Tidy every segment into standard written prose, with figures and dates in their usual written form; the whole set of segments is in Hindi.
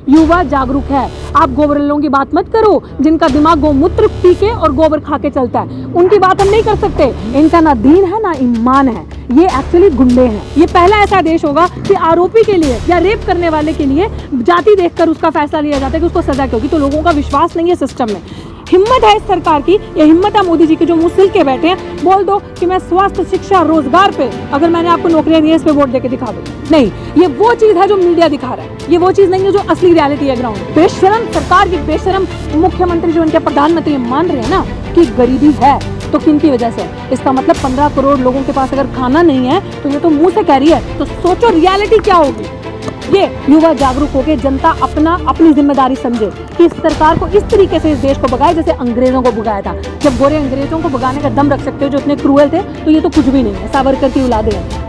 युवा जागरूक है। आप गोबर लोगों की बात मत करो जिनका दिमाग गोमूत्र पी के और गोबर खा के चलता है, उनकी बात हम नहीं कर सकते। इनका ना दीन है ना ईमान है, ये एक्चुअली गुंडे हैं। ये पहला ऐसा देश होगा कि आरोपी के लिए या रेप करने वाले के लिए जाति देखकर उसका फैसला लिया जाता है कि उसको सजा क्यों होगी। तो लोगों का विश्वास नहीं है सिस्टम में। हिम्मत है इस सरकार की, ये हिम्मत है मोदी जी की जो मुंह सिल के बैठे हैं। बोल दो कि मैं स्वास्थ्य, शिक्षा, रोजगार पे अगर मैंने आपको नौकरियां दी है, इस पे वोट देके दिखा दो। नहीं, ये वो चीज है जो मीडिया दिखा रहा है, ये वो चीज नहीं है जो असली रियलिटी है ग्राउंड। बेशरम सरकार की बेशरम मुख्यमंत्री जो इनके प्रधानमंत्री मान रहे हैं ना कि गरीबी है, तो किन की वजह से? इसका मतलब 15 करोड़ लोगों के पास अगर खाना नहीं है तो ये तो मुंह से कह रही है, तो सोचो रियलिटी क्या होगी। ये युवा जागरूक हो के जनता अपनी जिम्मेदारी समझे कि इस सरकार को इस तरीके से इस देश को भगाए जैसे अंग्रेजों को भगाया था। जब गोरे अंग्रेजों को भगाने का दम रख सकते हो जो इतने क्रूएल थे, तो ये तो कुछ भी नहीं है, सावरकर की औलादे हैं।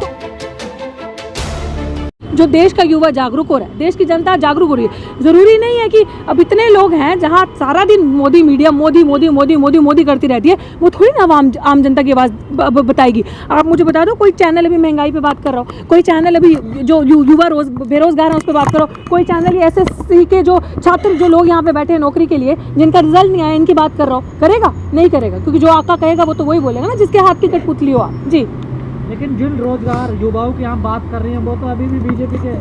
जो देश का युवा जागरूक हो रहा है, देश की जनता जागरूक हो रही है। जरूरी नहीं है कि अब इतने लोग हैं जहां सारा दिन मोदी मीडिया मोदी मोदी मोदी मोदी मोदी करती रहती है, वो थोड़ी ना आम जनता की आवाज़ बताएगी। आप मुझे बता दो, कोई चैनल अभी महंगाई पे बात कर रहा हो, कोई चैनल अभी जो युवा बेरोजगार हैं उस पर बात करो, कोई चैनल SSC के जो छात्र जो लोग यहाँ पे बैठे हैं नौकरी के लिए जिनका रिजल्ट नहीं आया, इनकी बात कर रहा हो, करेगा? नहीं करेगा, क्योंकि जो आका कहेगा वो तो वही बोलेगा ना जिसके हाथ की कठपुतली हो आप। जी, लेकिन जिन रोजगार युवाओं की हम बात कर रहे हैं वो तो अभी भी बीजेपी के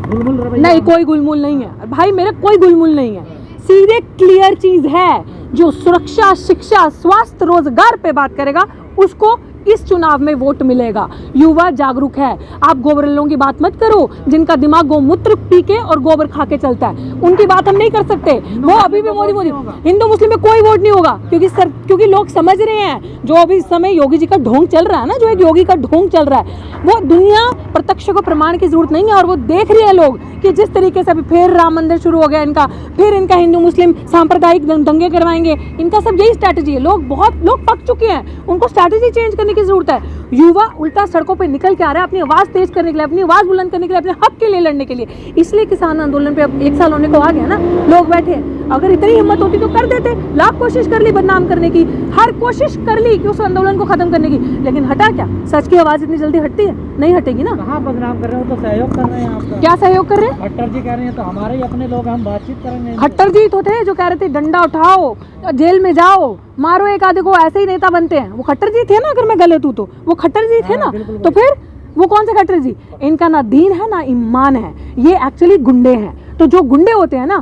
गुलमुल रवैया। नहीं, कोई गुलमुल नहीं है भाई मेरे, कोई गुलमुल नहीं है। सीधे क्लियर चीज है, जो सुरक्षा, शिक्षा, स्वास्थ्य, रोजगार पे बात करेगा उसको इस चुनाव में वोट मिलेगा। युवा जागरूक है। आप गोबर लोगों की बात मत करो जिनका दिमाग गोमूत्र पी के और गोबर खा के चलता है, उनकी बात हम नहीं कर सकते। वो अभी भी मोदी हिंदू मुस्लिम में कोई वोट नहीं होगा, क्योंकि लोग समझ रहे हैं जो अभी इस समय योगी जी का ढोंग चल रहा है ना, जो एक योगी का ढोंग चल रहा है, वो दुनिया प्रत्यक्ष को प्रमाण की जरूरत नहीं है। और वो देख रहे हैं लोग कि जिस तरीके से अभी फिर राम मंदिर शुरू हो गया इनका, फिर इनका हिंदू मुस्लिम सांप्रदायिक दंगे करवाएंगे, इनका सब यही स्ट्रैटेजी है। बहुत लोग पक चुके हैं, उनको स्ट्रैटेजी चेंज करने की जरूरत है। युवा उल्टा सड़कों पे निकल के आ रहा है अपनी आवाज तेज करने के लिए, अपनी आवाज बुलंद करने के लिए, अपने हक के लिए लड़ने के लिए। इसलिए किसान आंदोलन पे अब 1 साल होने को आ गया ना, लोग बैठे हैं। अगर इतनी हिम्मत होती तो कर देते, लाख कोशिश कर ली बदनाम करने की, हर कोशिश कर ली कि उस आंदोलन को खत्म करने की, लेकिन हटा क्या? सच की आवाज इतनी जल्दी हटती है? नहीं हटेगी ना। कहाँ बदनाम कर रहे हो, तो सहयोग कर रहे हैं आपका। क्या सहयोग कर रहे हैं? खट्टर जी कह रहे हैं तो हमारे ही अपने लोग, हम बातचीत करेंगे। खट्टर जी तो थे जो कह रहे थे डंडा उठाओ, जेल में जाओ, मारो एक आधे को, ऐसे ही नेता बनते हैं। वो खट्टर जी थे ना, अगर मैं गलत हूँ तो वो खट्टर जी थे ना। तो फिर वो कौन से खट्टर जी? इनका ना दीन है ना ईमान है, ये एक्चुअली गुंडे हैं। तो जो गुंडे होते हैं ना,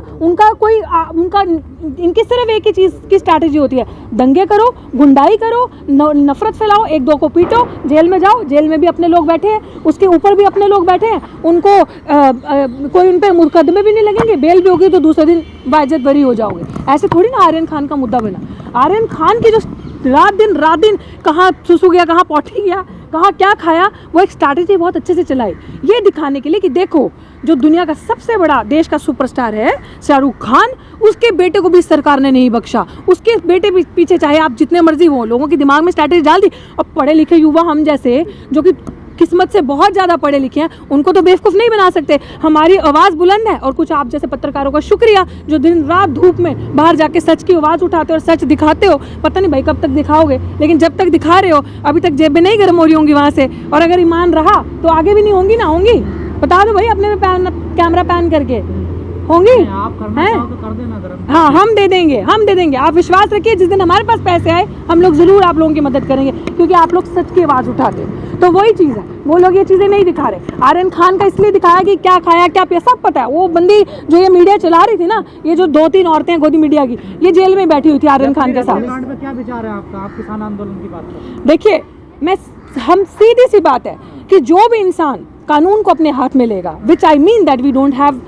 इनकी सिर्फ एक ही चीज की स्ट्रैटेजी होती है, दंगे करो, गुंडाई करो, नफरत फैलाओ, एक दो को पीटो, जेल में जाओ। जेल में भी अपने लोग बैठे हैं, उसके ऊपर भी अपने लोग बैठे हैं, उनको कोई उन पे मुकदमे भी नहीं लगेंगे, बेल भी होगी तो दूसरे दिन बाइज्जत बरी हो जाओगे। ऐसे थोड़ी ना आर्यन खान का मुद्दा बना। आर्यन खान की जो रात दिन कहाँ सुसु गया, कहाँ पौटी गया, कहाँ क्या खाया, वो एक स्ट्रैटेजी बहुत अच्छे से चलाई, ये दिखाने के लिए कि देखो जो दुनिया का सबसे बड़ा देश का सुपरस्टार है शाहरुख खान, उसके बेटे को भी सरकार ने नहीं बख्शा। उसके बेटे पीछे चाहे आप जितने मर्जी हो, लोगों के दिमाग में स्ट्रैटेजी डाल दी। और पढ़े लिखे युवा हम जैसे जो कि किस्मत से बहुत ज़्यादा पढ़े लिखे हैं, उनको तो बेवकूफ़ नहीं बना सकते। हमारी आवाज़ बुलंद है, और कुछ आप जैसे पत्रकारों का शुक्रिया जो दिन रात धूप में बाहर जाके सच की आवाज़ उठाते हो और सच दिखाते हो। पता नहीं भाई कब तक दिखाओगे, लेकिन जब तक दिखा रहे हो अभी तक जेबें नहीं गर्म हो रही होंगी वहाँ से, और अगर ईमान रहा तो आगे भी नहीं होंगी ना होंगी। बता दो भाई अपने में कैमरा पैन करके होंगी। आप करना चाहो तो कर देना गर्म। हाँ, हम दे देंगे। आप विश्वास रखिए, जिस दिन हमारे पास पैसे आए हम लोग जरूर आप लोगों की मदद करेंगे, क्योंकि आप लोग सच की आवाज़ उठाते हो। तो वही चीज़ है, वो लोग ये चीज़ें नहीं दिखा रहे। आर्यन खान का इसलिए दिखाया कि क्या खाया क्या पिया सब पता है। वो बंदी जो ये मीडिया चला रही थी ना, ये जो 2-3 औरतें हैं गोदी मीडिया की, ये जेल में बैठी हुई थी आर्यन खान के साथ। क्या विचार है आपका? आप किसान आंदोलन की बात करें। देखिए, हम सीधी सी बात है कि जो भी इंसान कानून को अपने हाथ में लेगा, which I mean that we don't have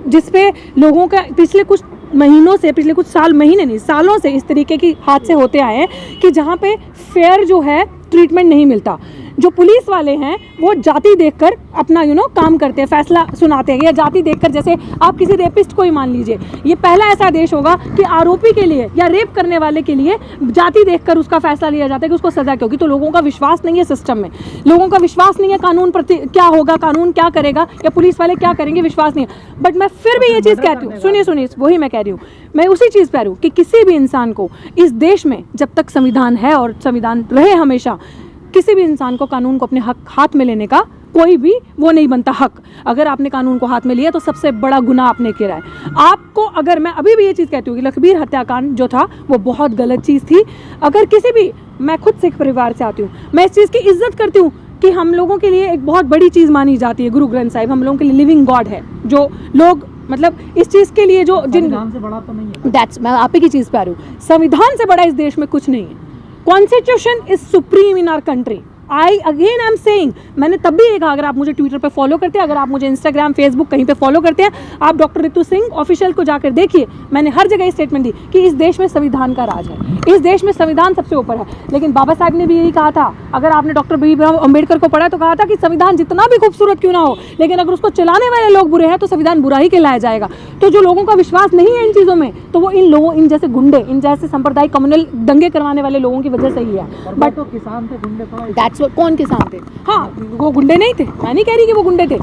जिसपे लोगों का पिछले कुछ महीनों से, पिछले कुछ महीने नहीं सालों से इस तरीके की हादसे होते आए हैं कि जहाँ पे फेयर जो है ट्रीटमेंट नहीं मिलता। जो पुलिस वाले हैं वो जाति देखकर अपना काम करते हैं, फैसला सुनाते हैं, या जाति देखकर, जैसे आप किसी रेपिस्ट को ही मान लीजिए, ये पहला ऐसा देश होगा कि आरोपी के लिए या रेप करने वाले के लिए जाति देखकर उसका फैसला लिया जाता है कि उसको सजा क्यों होगी। तो लोगों का विश्वास नहीं है सिस्टम में, लोगों का विश्वास नहीं है कानून प्रति, क्या होगा, कानून क्या करेगा या पुलिस वाले क्या करेंगे, विश्वास नहीं है। बट मैं फिर भी ये चीज़ कहती हूँ, सुनिए, वही मैं कह रही हूँ, मैं उसी चीज़ पर हूँ कि किसी भी इंसान को इस देश में जब तक संविधान है और संविधान रहे हमेशा, किसी भी इंसान को कानून को अपने हाथ में लेने का कोई भी वो नहीं बनता हक। अगर आपने कानून को हाथ में लिया तो सबसे बड़ा गुनाह आपने किया है। आपको अगर मैं अभी भी ये चीज़ कहती हूँ कि लखबीर हत्याकांड जो था वो बहुत गलत चीज़ थी। अगर किसी भी, मैं खुद सिख परिवार से आती हूँ, मैं इस चीज़ की इज्जत करती हूँ कि हम लोगों के लिए एक बहुत बड़ी चीज़ मानी जाती है गुरु ग्रंथ साहिब, हम लोगों के लिए लिविंग गॉड है। जो लोग मतलब इस चीज़ के लिए जो जिन संविधान से बड़ा तो नहीं है। दैट्स, मैं आप ही की चीज़ पे आ रही हूँ, संविधान से बड़ा इस देश में कुछ नहीं है। Constitution is supreme in our country. I am saying, मैंने तब भी ये कहा, अगर आप मुझे ट्विटर पे फॉलो करते हैं, अगर आप मुझे इंस्टाग्राम फेसबुक कहीं पे फॉलो करते हैं, आप डॉक्टर रितु सिंह ऑफिशियल को जाकर देखिए, मैंने हर जगह स्टेटमेंट दी कि इस देश में संविधान का राज है, इस देश में संविधान सबसे ऊपर है। लेकिन बाबा साहब ने भी यही कहा था, अगर आपने डॉक्टर भीमराव अम्बेडकर को पढ़ा तो कहा था कि संविधान जितना भी खूबसूरत क्यों ना हो, लेकिन अगर उसको चलाने वाले लोग बुरे हैं तो संविधान बुरा ही कहलाया जाएगा। तो जो लोगों का विश्वास नहीं है इन चीज़ों में, तो वो इन लोगों, इन जैसे गुंडे, इन जैसे सांप्रदायिक कम्युनल दंगे करवाने वाले लोगों की वजह से ही है। बट तो किसान थे, गुंडे थोड़ा। दैट्स कौन किसान थे? हाँ, वो गुंडे नहीं थे, मैं नहीं कह रही कि वो गुंडे थे।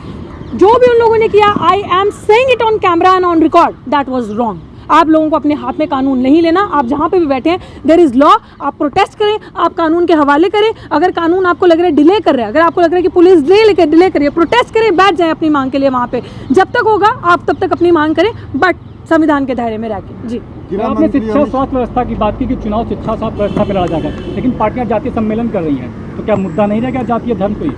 जो भी उन लोगों ने किया, आई am saying it on camera and on record, that was wrong. आप लोगों को अपने हाथ में कानून नहीं लेना। आप जहाँ पे भी बैठे हैं, देयर इज लॉ, आप प्रोटेस्ट करें, आप कानून के हवाले करें। अगर कानून आपको लग रहा है डिले कर रहा है, अगर आपको लग रहा है कि पुलिस डिले करिए, प्रोटेस्ट करें, बैठ जाए अपनी मांग के लिए वहाँ पे। जब तक होगा आप तब तक अपनी मांग करें, बट संविधान के दायरे में रह के। जी, आपने शिक्षा स्वास्थ्य व्यवस्था की बात की कि चुनाव शिक्षा स्वास्थ्य व्यवस्था पर लड़ा जाएगा, लेकिन पार्टियां जातीय सम्मेलन कर रही हैं, तो क्या मुद्दा नहीं रहेगा जातीय धर्म पे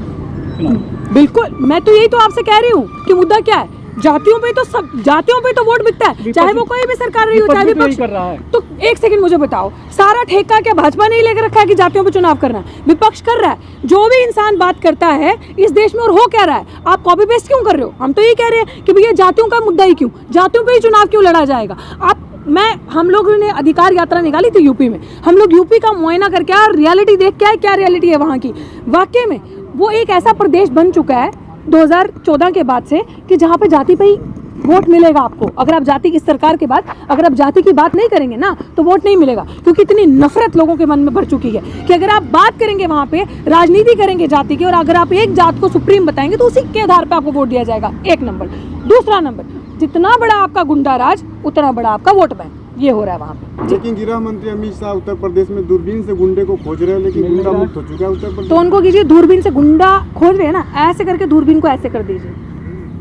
चुनाव? बिल्कुल, मैं तो यही तो आपसे कह रही हूँ कि मुद्दा क्या है। जातियों पे तो सब, जातियों पे तो वोट बिकता है, चाहे वो कोई भी सरकार रही हो, चाहे विपक्ष कर रहा है। तो एक सेकंड मुझे बताओ, सारा ठेका क्या भाजपा ने लेकर रखा है कि जातियों पे चुनाव करना है? विपक्ष कर रहा है। जो भी इंसान बात करता है इस देश में और हो क्या रहा है, आप कॉपी पेस्ट क्यों कर रहे हो? हम तो ये कह रहे हैं कि भैया जातियों का मुद्दा ही क्यों, जातियों पे ही चुनाव क्यों लड़ा जाएगा? हम लोग ने अधिकार यात्रा निकाली थी यूपी में, हम लोग यूपी का मुआयना करके आए, रियलिटी देख के आए, क्या रियलिटी है वहाँ की। वाकई में वो एक ऐसा प्रदेश बन चुका है 2014 के बाद से कि जहाँ पे जाति पे ही वोट मिलेगा आपको। अगर आप जाति की सरकार के बाद अगर आप जाति की बात नहीं करेंगे ना तो वोट नहीं मिलेगा, क्योंकि इतनी नफरत लोगों के मन में भर चुकी है कि अगर आप बात करेंगे वहाँ पे, राजनीति करेंगे जाति की, और अगर आप एक जात को सुप्रीम बताएंगे तो उसी के आधार पर आपको वोट दिया जाएगा। एक नंबर। दूसरा नंबर, जितना बड़ा आपका गुंडा राज उतना बड़ा आपका वोट बैंक, ये हो रहा है वहाँ पे। लेकिन गृह मंत्री अमित शाह उत्तर प्रदेश में दूरबीन से गुंडे को खोज रहे हैं, लेकिन गुंडा मुक्त हो चुका है उत्तर प्रदेश। तो उनको कीजिए, दूरबीन से गुंडा खोज रहे हैं ना, ऐसे करके दूरबीन को ऐसे कर दीजिए।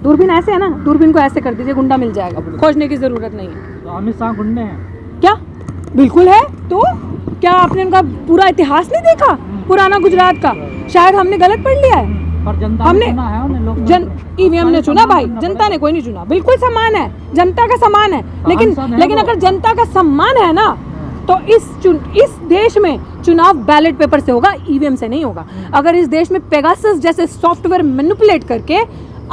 दूरबीन ऐसे है ना, दूरबीन को ऐसे कर दीजिए, गुंडा मिल जाएगा, खोजने की जरूरत नहीं है। तो अमित शाह गुंडे हैं क्या? बिल्कुल है। तो क्या आपने उनका पूरा इतिहास नहीं देखा, पुराना गुजरात का? शायद हमने गलत पढ़ लिया है। पर जनता हमने ने चुना है उन्हें, लोग ईवीएम ने चुना भाई, जनता ने कोई नहीं चुना। बिल्कुल सम्मान है, जनता का सम्मान है, लेकिन अगर जनता का सम्मान है ना तो इस देश में चुनाव बैलेट पेपर से होगा, ईवीएम से नहीं होगा। अगर इस देश में पेगासस जैसे सॉफ्टवेयर मैनिपुलेट करके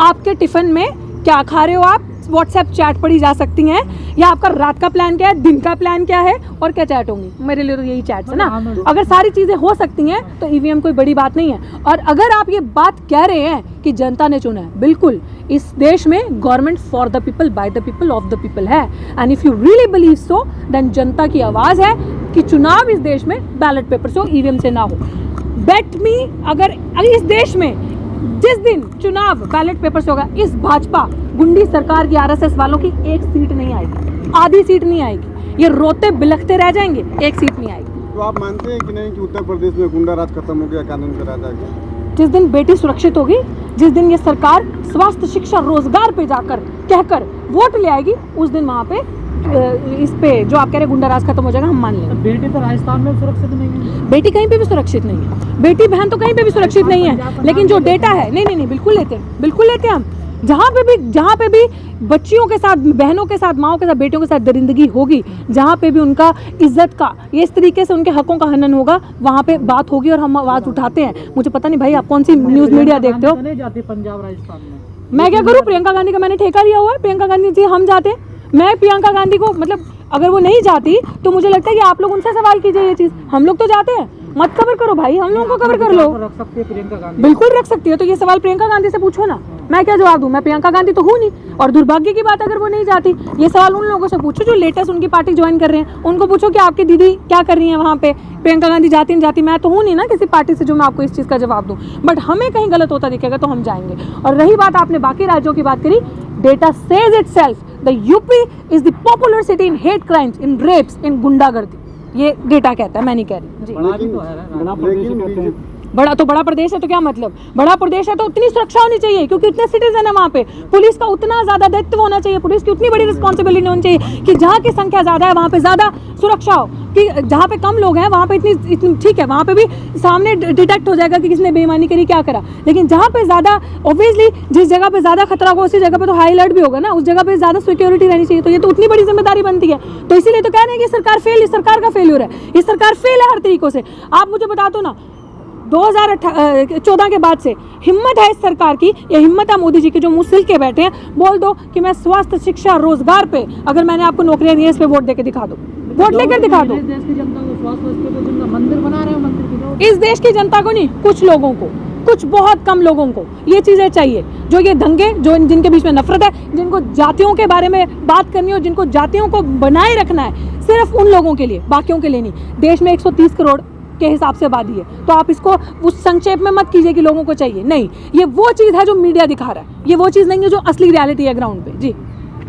आपके टिफिन में क्या खा रहे हो, आप व्हाट्सएप चैट पढ़ी जा सकती हैं, या आपका रात का प्लान क्या है, दिन का प्लान क्या है, और क्या चैट होंगी। मेरे लिए तो यही चैट है ना। अगर सारी चीजें हो सकती हैं तो ईवीएम कोई बड़ी बात नहीं है। और अगर आप ये बात कह रहे हैं कि जनता ने चुना है, बिल्कुल, इस देश में government for the people, by the people, of the people है। And if you really believe so, then जनता की आवाज है कि चुनाव इस देश में बैलेट पेपर से हो, ईवीएम से ना हो। बेट मी, अगर इस देश में जिस दिन चुनाव बैलेट पेपर से होगा, इस भाजपा गुंडी सरकार की, आरएसएस वालों की एक सीट नहीं आएगी, आधी सीट नहीं आएगी, ये रोते बिलखते रह जाएंगे, एक सीट नहीं आएगी। तो आप मानते हैं कि नहीं कि उत्तर प्रदेश में गुंडा राज खत्म हो गया, कानून का राज आ गया? जिस दिन बेटी सुरक्षित होगी, जिस दिन ये सरकार स्वास्थ्य, शिक्षा, रोजगार पे जाकर कहकर वोट ले आएगी, उस दिन वहाँ पे इस पे जो आप कह रहे गुंडा राज खत्म हो जाएगा, हम मान लेंगे। बेटी तो राजस्थान में सुरक्षित नहीं है, बेटी कहीं पे भी सुरक्षित नहीं है, बेटी बहन तो कहीं पे भी सुरक्षित नहीं है, लेकिन जो डेटा है, नहीं, बिल्कुल लेते हैं, बिल्कुल लेते हैं हम। जहाँ पे भी बच्चियों के साथ, बहनों के साथ, माओ के साथ, बेटियों के साथ दरिंदगी होगी, जहाँ पे भी उनका इज्जत का, ये इस तरीके से उनके हकों का हनन होगा, वहाँ पे बात होगी और हम आवाज उठाते हैं। मुझे पता नहीं भाई आप कौन सी न्यूज मीडिया देखते हो। नहीं जाती पंजाब राजस्थान में, मैं क्या करूँ? प्रियंका गांधी का मैंने ठेका लिया हुआ है, प्रियंका गांधी जी हम जाते हैं, मैं प्रियंका गांधी को, मतलब अगर वो नहीं जाती तो मुझे लगता है कि आप लोग उनसे सवाल कीजिए ये चीज। हम लोग तो जाते हैं, मत कवर करो भाई, हम लोगों को कवर कर लो। रख सकती है प्रियंका गांधी, बिल्कुल रख सकती है। तो ये सवाल प्रियंका गांधी से पूछो ना, मैं क्या जवाब दूं? मैं प्रियंका गांधी तो हूँ नहीं। और दुर्भाग्य की बात, अगर वो नहीं जाती, ये सवाल उन लोगों से पूछो जो लेटेस्ट उनकी पार्टी ज्वाइन कर रहे हैं, उनको पूछो कि आपकी दीदी क्या कर रही है वहाँ पे, प्रियंका गांधी जाती नहीं जाती। मैं तो हूँ नहीं ना किसी पार्टी से जो मैं आपको इस चीज़ का जवाब दूँ, बट हमें कहीं गलत होता दिखेगा तो हम जाएंगे। और रही बात, आपने बाकी राज्यों की बात करी, data says itself, the UP is the popular city in hate crimes, in rapes, in गुंडागर्दी। ये डेटा कहता है, मैं नहीं कह रही जी। बड़ा प्रदेश है तो क्या मतलब, बड़ा प्रदेश है तो उतनी सुरक्षा होनी चाहिए क्योंकि इतने सिटीजन है वहाँ पे, पुलिस का उतना ज्यादा दायित्व होना चाहिए, पुलिस की उतनी बड़ी रिस्पॉन्सिबिलिटी होनी चाहिए कि जहाँ की संख्या ज्यादा है वहाँ पे ज्यादा सुरक्षा हो, कि जहाँ पे कम लोग हैं वहाँ पे इतनी ठीक है, वहाँ पे भी सामने डिटेक्ट हो जाएगा कि किसने बेईमानी करी क्या करा, लेकिन जहाँ पे ज्यादा ऑब्वियसली जिस जगह पे ज्यादा खतरा होगा उसी जगह पे तो हाई अलर्ट भी होगा ना, उस जगह पे ज्यादा सिक्योरिटी रहनी चाहिए, तो ये तो उतनी बड़ी जिम्मेदारी बनती है। तो इसीलिए तो कह रहे हैं कि सरकार का फेल्यूर है, ये सरकार फेल है हर तरीकों से। आप मुझे बता दो ना 2014 के बाद से हिम्मत है इस सरकार की, ये हिम्मत है मोदी जी की जो मुंह सिल के बैठे हैं, बोल दो कि मैं स्वास्थ्य शिक्षा रोजगार पे अगर मैंने आपको नौकरियां दी है इस पे वोट देके दिखा दो, वोट लेकर दिखा दो। देश की जनता को स्वास्थ्य मंदिर बना रहे हो, मंदिर की इस देश की जनता को नहीं, कुछ लोगों को, कुछ बहुत कम लोगों को ये चीजें चाहिए, जो ये दंगे, जो जिनके बीच में नफरत है, जिनको जातियों के बारे में बात करनी हो, जिनको जातियों को बनाए रखना है, सिर्फ उन लोगों के लिए, बाकियों के लिए नहीं। देश में 130 करोड़ के हिसाब से आबादी है, तो आप इसको उस संक्षेप में मत कीजिए कि लोगों को चाहिए, नहीं, ये वो चीज है जो मीडिया दिखा रहा है, ये वो चीज नहीं है जो असली रियलिटी है ग्राउंड पे। जी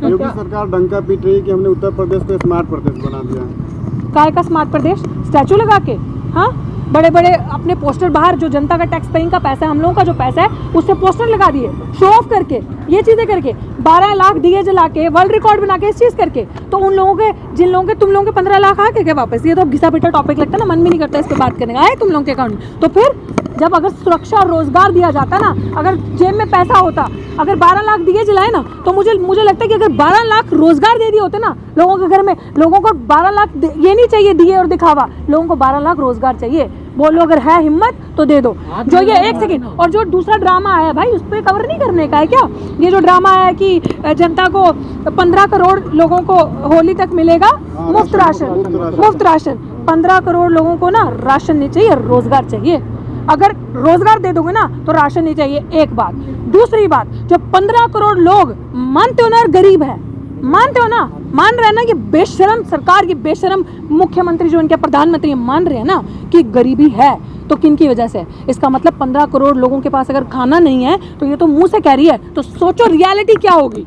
योगी सरकार डंका पीट रही है कि हमने उत्तर प्रदेश को स्मार्ट प्रदेश बना दिया। काय का स्मार्ट प्रदेश, स्टैचू लगा के, हाँ, बड़े बड़े अपने पोस्टर बाहर, जो जनता का टैक्स पेइंग का पैसा है, हम लोगों का जो पैसा है, उससे पोस्टर लगा दिए, शो ऑफ करके, ये चीजें करके, 12 लाख दिए जला के, वर्ल्ड रिकॉर्ड बना के, इस चीज करके, तो उन लोगों के, जिन लोगों के, तुम लोगों के 15 लाख आ गए क्या वापस? ये तो घिसा पिटा टॉपिक लगता है ना, मन भी नहीं करता इस पे बात करने का, आए तुम लोगों के अकाउंट में। तो फिर जब अगर सुरक्षा और रोजगार दिया जाता ना, अगर जेब में पैसा होता, अगर 12 लाख दिए जलाए ना, तो मुझे लगता है कि अगर 12 लाख रोजगार दे दिए होते ना लोगों के घर में, लोगों को 12 लाख ये नहीं चाहिए दिए और दिखावा, लोगों को 12 लाख रोजगार चाहिए। बोलो अगर है हिम्मत तो दे दो। जो ये एक सेकंड, और जो दूसरा ड्रामा आया भाई, उस पर कवर नहीं करने का है क्या? ये जो ड्रामा आया कि जनता को 15 करोड़ लोगों को होली तक मिलेगा मुफ्त राशन, 15 करोड़ लोगों को ना राशन नहीं चाहिए, रोजगार चाहिए। अगर रोजगार दे दोगे ना तो राशन नहीं चाहिए, एक बात। दूसरी बात, जो 15 करोड़ लोग मानते हो ना गरीब है, मानते हो ना, मान रहे हैं ना कि बेशरम सरकार की, बेशरम मुख्यमंत्री जो इनके प्रधानमंत्री मान रहे हैं ना कि गरीबी है, तो किन की वजह से? इसका मतलब 15 करोड़ लोगों के पास अगर खाना नहीं है तो ये तो मुंह से कह रही है, तो सोचो रियलिटी क्या होगी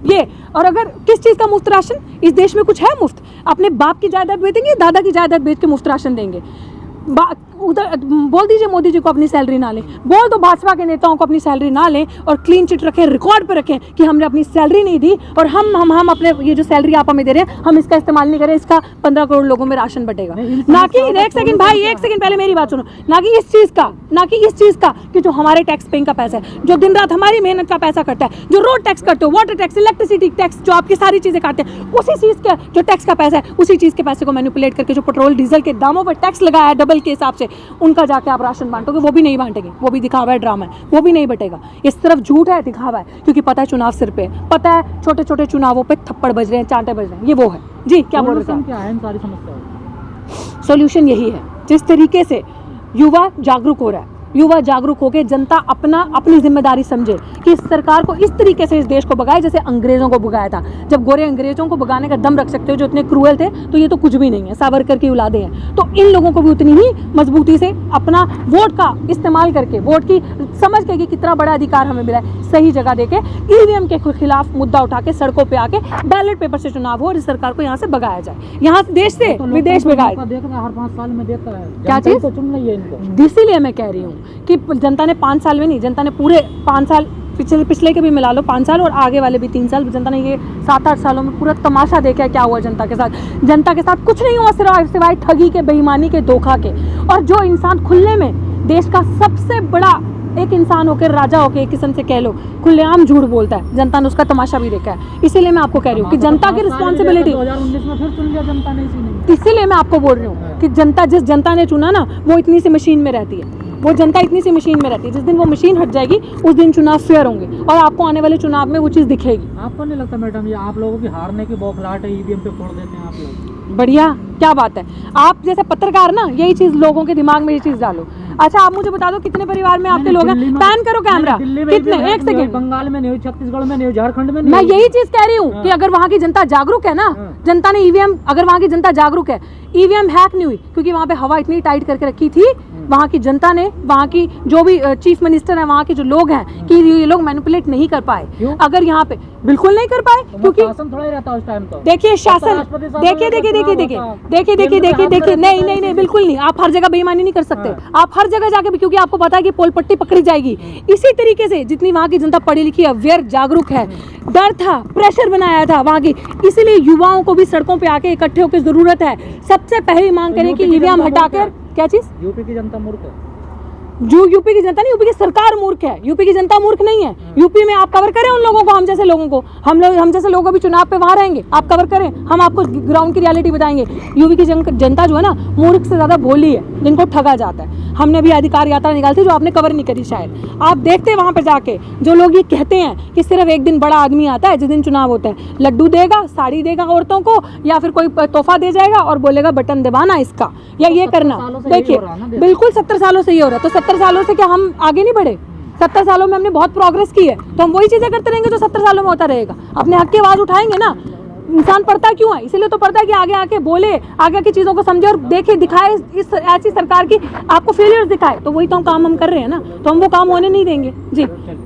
ये। और अगर किस चीज का मुफ्त राशन इस देश में कुछ है मुफ्त? अपने बाप की जायदाद बेचेंगे, दादा की जायदाद बेच के मुफ्त राशन देंगे? उधर बोल दीजिए मोदी जी को अपनी सैलरी ना लें, बोल दो भाजपा के नेताओं को अपनी सैलरी ना लें, और क्लीन चिट रखें, रिकॉर्ड पे रखें कि हमने अपनी सैलरी नहीं दी और हम अपने ये जो सैलरी आप हमें दे रहे हैं हम इसका इस्तेमाल नहीं करें, इसका 15 करोड़ लोगों में राशन बटेगा। ना कि एक सेकंड भाई, एक सेकंड पहले मेरी बात सुनो, ना कि इस चीज का कि जो हमारे टैक्स पेइंग का पैसा है, जो दिन रात हमारी मेहनत का पैसा कटता है, जो रोड टैक्स करते हो, वाटर टैक्स, इलेक्ट्रिसिटी टैक्स, जो आपकी सारी चीजें काटते हैं, उसी चीज का जो टैक्स का पैसा है, उसी चीज के पैसे को मैनिपुलेट करके जो पेट्रोल डीजल के दामों पर टैक्स लगाया है डबल के हिसाब से, उनका जाके आप राशन बांटोगे, वो भी नहीं बांटेंगे, वो भी दिखावा है, ड्रामा है, वो भी नहीं बटेगा। ये सिर्फ झूठ है, दिखावा है, क्योंकि पता है चुनाव सिर पे है, पता है छोटे छोटे चुनावों पे थप्पड़ बज रहे हैं, चांटे बज रहे हैं, ये वो है। जी क्या बोल रहे हैं? क्या है इन सारी समस्याओं? सॉल्यूशन यही है, जिस तरीके से युवा जागरूक हो रहा है, युवा जागरूक होकर जनता अपनी जिम्मेदारी समझे कि इस सरकार को इस तरीके से इस देश को भगाए जैसे अंग्रेजों को भगाया था। जब गोरे अंग्रेजों को भगाने का दम रख सकते हो जो इतने क्रूएल थे, तो ये तो कुछ भी नहीं है, सावरकर की औलादे हैं। तो इन लोगों को भी उतनी ही मजबूती से अपना वोट का इस्तेमाल करके, वोट की समझ के कि कितना बड़ा अधिकार हमें मिला है, सही जगह देके ईवीएम के खिलाफ मुद्दा उठा के सड़कों पर आके बैलेट पेपर से चुनाव हो और इस सरकार को यहाँ से भगाया जाए, यहाँ से देश से विदेश भगाए। हर 5 साल में देता है क्या चीज तो चुन रही है इनको, इसीलिए मैं कह रही हूँ कि जनता ने 5 साल में नहीं, जनता ने पूरे 5 साल, पिछले के भी मिला लो 5 साल और आगे वाले भी 3 साल, जनता ने ये 7-8 सालों में पूरा तमाशा देखा है क्या हुआ जनता के साथ। जनता के साथ कुछ नहीं हुआ सिवाय ठगी के, बेईमानी के, धोखा के। और जो इंसान खुले में देश का सबसे बड़ा एक इंसान होकर, राजा होकर, एक किस्म से कह लो खुलेआम झूठ बोलता है, जनता ने उसका तमाशा भी देखा है। इसीलिए मैं आपको कह रही हूँ कि जनता की रिस्पॉन्सिबिलिटी, 2019 में फिर चुन लिया जनता ने, इसी इसीलिए मैं आपको बोल रही हूँ कि जिस जनता ने चुना ना, वो इतनी सी मशीन में रहती है, वो जनता इतनी सी मशीन में रहती है। जिस दिन वो मशीन हट जाएगी उस दिन चुनाव फेयर होंगे और आपको आने वाले चुनाव में वो चीज़ दिखेगी। आपको नहीं लगता मैडम ये आप लोगों की हारने की बौखलाहट है, ईवीएम पे फोड़ देते हैं आप लोग? बढ़िया, क्या बात है। आप जैसे पत्रकार ना यही चीज लोगों के दिमाग में ये चीज डालो। अच्छा आप मुझे बता दो कितने परिवार में आपके लोग हैं? पैन करो कैमरा, कितने? एक सेकंड, बंगाल में नहीं हुई, छत्तीसगढ़ में नहीं हुई, झारखंड में नहीं। मैं यही चीज कह रही हूँ कि अगर वहाँ की जनता जागरूक है ना, जनता ने ईवीएम, अगर वहाँ की जनता जागरूक है, ईवीएम हैक नहीं हुई क्योंकि वहाँ पे हवा इतनी टाइट करके रखी थी, वहाँ की जनता ने, वहाँ की जो भी चीफ मिनिस्टर है, वहाँ के जो लोग हैं, कि ये लोग मैनिपुलेट नहीं कर पाए। क्यों? अगर यहाँ पे बिल्कुल नहीं कर पाए, क्योंकि शासन थोड़ा ही रहता उस टाइम तो। देखिए शासन, राष्ट्रपति साहब देखिए का देखिए चुनाव देखिए देखिए होता। देखिए देखिए केंद्र देखिए में देखिए हाथ नहीं में नहीं नहीं रहता बिल्कुल नहीं, आप हर जगह बेईमानी नहीं कर सकते। हाँ। आप हर जगह जाके भी, क्योंकि आपको पता है कि पोल पट्टी पकड़ी जाएगी। इसी तरीके से जितनी वहाँ की जनता पढ़ी लिखी, अवेयर, जागरूक है, डर था, प्रेशर बनाया था वहाँ की, इसीलिए युवाओं को भी सड़कों पे आके इकट्ठे होकर जरूरत है। सबसे पहली मांग तो करें कि यूपी की ईवीएम जनता मूर्ख हटाकर, है। क्या चीज, यूपी की जनता मूर्ख है। जो यूपी की जनता नहीं, यूपी की सरकार मूर्ख है, यूपी की जनता मूर्ख नहीं है। यूपी में आप कवर करें उन लोगों को, हम जैसे लोगों को, हम जैसे लोग अभी चुनाव पे वहां रहेंगे, आप कवर करें, हम आपको ग्राउंड की रियलिटी बताएंगे। यूपी की जनता जो है ना, मूर्ख से ज्यादा भोली है, जिनको ठगा जाता है। हमने भी अधिकार यात्रा निकाली थी, जो आपने कवर नहीं करी शायद। आप देखते वहां पे जाके जो लोग ये कहते हैं कि सिर्फ एक दिन बड़ा आदमी आता है जिस दिन चुनाव होता है, लड्डू देगा, साड़ी देगा औरतों को, या फिर कोई तोहफा दे जाएगा और बोलेगा बटन दबाना इसका, या ये करना। 70 सालों से यही देखिए हो रहा है ना देश में। बिल्कुल 70 सालों से ये हो रहा है। तो 70 सालों से क्या हम आगे नहीं बढ़े? 70 सालों में हमने बहुत प्रोग्रेस की है, तो हम वही चीजें करते रहेंगे जो 70 सालों में होता रहेगा। अपने हक की आवाज उठाएंगे ना। इंसान पढ़ता क्यों है? इसीलिए तो पढ़ता है कि आगे आके बोले, आगे की चीजों को समझे और देखे, दिखाए इस ऐसी सरकार की आपको फेलियर्स दिखाए। तो वही तो हम काम कर रहे हैं ना, तो हम वो काम होने नहीं देंगे जी।